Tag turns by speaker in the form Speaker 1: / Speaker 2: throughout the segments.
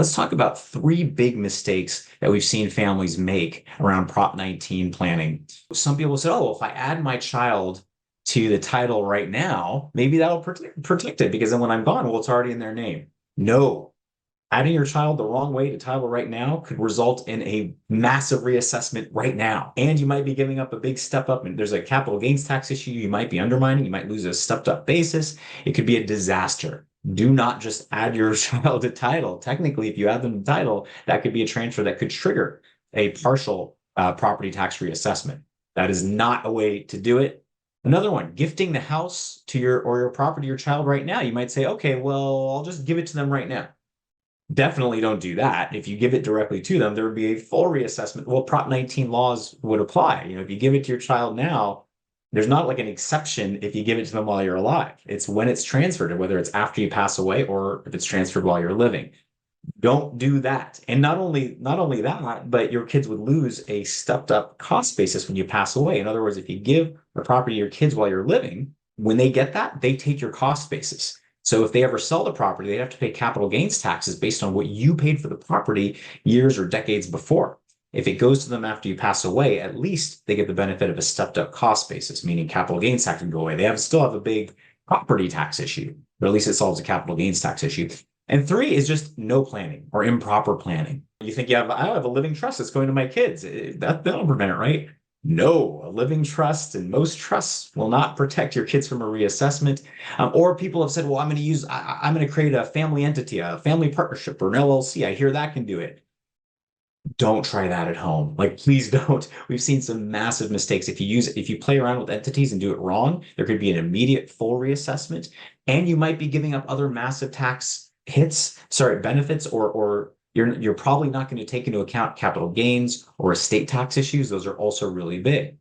Speaker 1: Let's talk about three big mistakes that we've seen families make around Prop 19 planning. Some people say, oh, well, if I add my child to the title right now, maybe that'll protect it because then when I'm gone, well, it's already in their name. No, adding your child the wrong way to title right now could result in a massive reassessment right now. And you might be giving up a big step up. And there's a capital gains tax issue you might be undermining. You might lose a stepped up basis. It could be a disaster. Do not just add your child to title. Technically, if you add them to title, that could be a transfer that could trigger a partial property tax reassessment. That is not a way to do it. Another one, gifting the house to your property to your child right now. You might say, okay, well, I'll just give it to them right now. Definitely don't do that. If you give it directly to them, there would be a full reassessment. Well, Prop 19 laws would apply. If you give it to your child now, there's not like an exception if you give it to them while you're alive. It's when it's transferred, whether it's after you pass away or if it's transferred while you're living. Don't do that. And not only that, but your kids would lose a stepped up cost basis when you pass away. In other words, if you give the property to your kids while you're living, when they get that, they take your cost basis. So if they ever sell the property, they have to pay capital gains taxes based on what you paid for the property years or decades before. If it goes to them after you pass away, at least they get the benefit of a stepped up cost basis, meaning capital gains tax can go away. Still have a big property tax issue, or at least it solves a capital gains tax issue. And three is just no planning or improper planning. You think I have a living trust that's going to my kids. That'll prevent it, right? No, a living trust and most trusts will not protect your kids from a reassessment. Or people have said, well, I'm going to create a family entity, a family partnership or an LLC. I hear that can do it. Don't try that at home. Like, please don't. We've seen some massive mistakes. If you play around with entities and do it wrong, there could be an immediate full reassessment, and you might be giving up other massive tax benefits, or you're probably not going to take into account capital gains or estate tax issues. Those are also really big.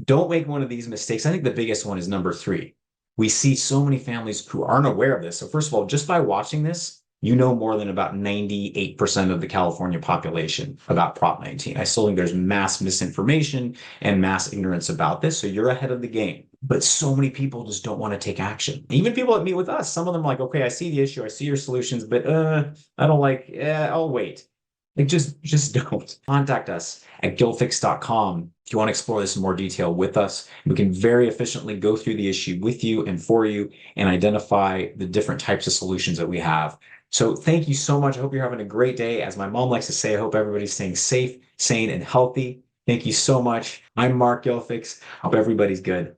Speaker 1: Don't make one of these mistakes. I think the biggest one is number three. We see so many families who aren't aware of this. So first of all, just by watching this, you know more than about 98% of the California population about Prop 19. I still think there's mass misinformation and mass ignorance about this. So you're ahead of the game. But so many people just don't want to take action. Even people that meet with us, some of them are like, okay, I see the issue, I see your solutions, but I don't like, I'll wait. Like, just don't. Contact us at gilfix.com if you want to explore this in more detail with us. We can very efficiently go through the issue with you and for you and identify the different types of solutions that we have. So thank you so much. I hope you're having a great day. As my mom likes to say, I hope everybody's staying safe, sane, and healthy. Thank you so much. I'm Mark Gilfix. Hope everybody's good.